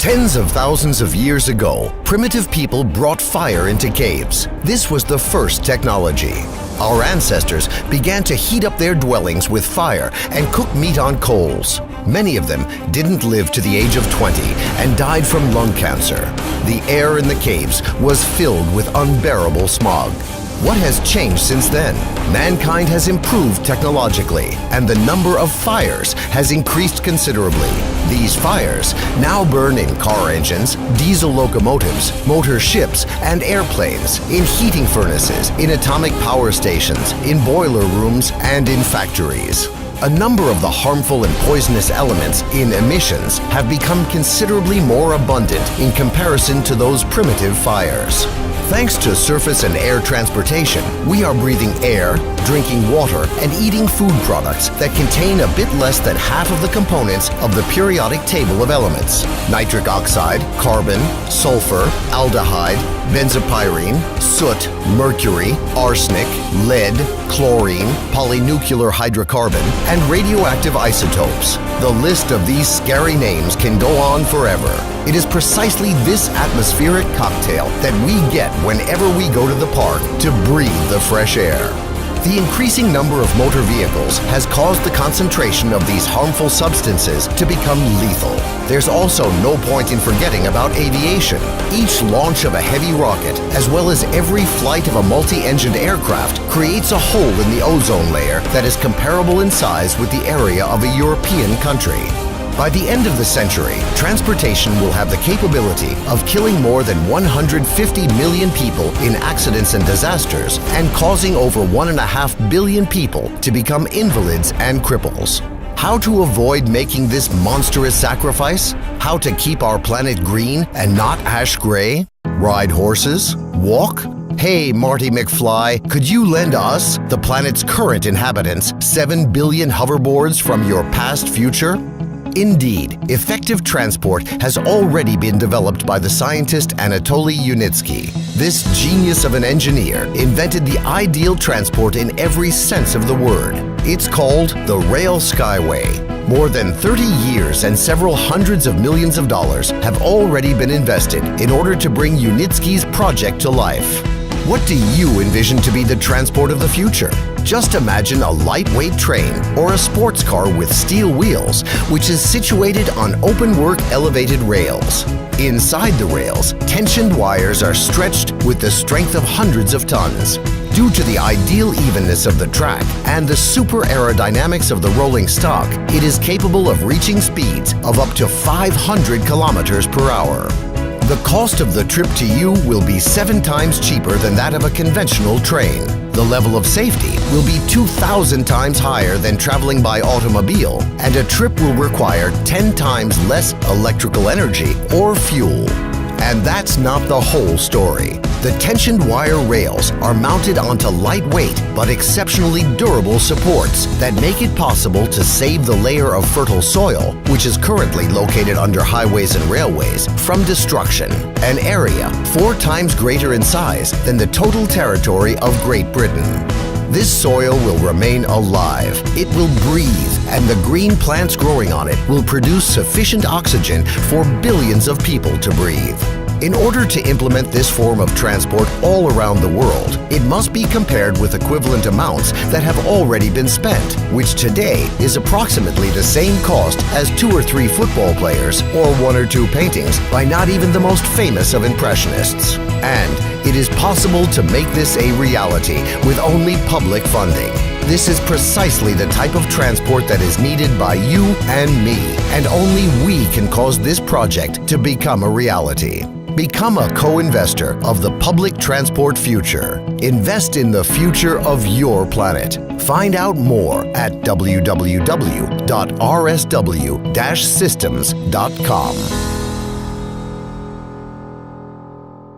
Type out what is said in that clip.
Tens of thousands of years ago, primitive people brought fire into caves. This was the first technology. Our ancestors began to heat up their dwellings with fire and cook meat on coals. Many of them didn't live to the age of 20 and died from lung cancer. The air in the caves was filled with unbearable smog. What has changed since then? Mankind has improved technologically, and the number of fires has increased considerably. These fires now burn in car engines, diesel locomotives, motor ships, and airplanes, in heating furnaces, in atomic power stations, in boiler rooms, and in factories. A number of the harmful and poisonous elements in emissions have become considerably more abundant in comparison to those primitive fires. Thanks to surface and air transportation, we are breathing air, drinking water, and eating food products that contain a bit less than half of the components of the periodic table of elements: nitric oxide, carbon, sulfur, aldehyde, benzopyrene, soot, mercury, arsenic, lead, chlorine, polynuclear hydrocarbon, and radioactive isotopes. The list of these scary names can go on forever. It is precisely this atmospheric cocktail that we get whenever we go to the park to breathe the fresh air. The increasing number of motor vehicles has caused the concentration of these harmful substances to become lethal. There's also no point in forgetting about aviation. Each launch of a heavy rocket, as well as every flight of a multi-engined aircraft, creates a hole in the ozone layer that is comparable in size with the area of a European country. By the end of the century, transportation will have the capability of killing more than 150 million people in accidents and disasters and causing over 1.5 billion people to become invalids and cripples. How to avoid making this monstrous sacrifice? How to keep our planet green and not ash gray? Ride horses? Walk? Hey, Marty McFly, could you lend us, the planet's current inhabitants, 7 billion hoverboards from your past future? Indeed, effective transport has already been developed by the scientist Anatoly Yunitsky. This genius of an engineer invented the ideal transport in every sense of the word. It's called the Rail Skyway. More than 30 years and several hundreds of millions of dollars have already been invested in order to bring Yunitsky's project to life. What do you envision to be the transport of the future? Just imagine a lightweight train or a sports car with steel wheels, which is situated on open-work elevated rails. Inside the rails, tensioned wires are stretched with the strength of hundreds of tons. Due to the ideal evenness of the track and the super aerodynamics of the rolling stock, it is capable of reaching speeds of up to 500 kilometers per hour. The cost of the trip to you will be 7 times cheaper than that of a conventional train. The level of safety will be 2,000 times higher than traveling by automobile, and a trip will require 10 times less electrical energy or fuel. And that's not the whole story. The tensioned wire rails are mounted onto lightweight but exceptionally durable supports that make it possible to save the layer of fertile soil, which is currently located under highways and railways, from destruction, an area 4 times greater in size than the total territory of Great Britain. This soil will remain alive, it will breathe, and the green plants growing on it will produce sufficient oxygen for billions of people to breathe. In order to implement this form of transport all around the world, it must be compared with equivalent amounts that have already been spent, which today is approximately the same cost as 2 or 3 football players or 1 or 2 paintings by not even the most famous of impressionists. And it is possible to make this a reality with only public funding. This is precisely the type of transport that is needed by you and me, and only we can cause this project to become a reality. Become a co-investor of the public transport future. Invest in the future of your planet. Find out more at www.rsw-systems.com.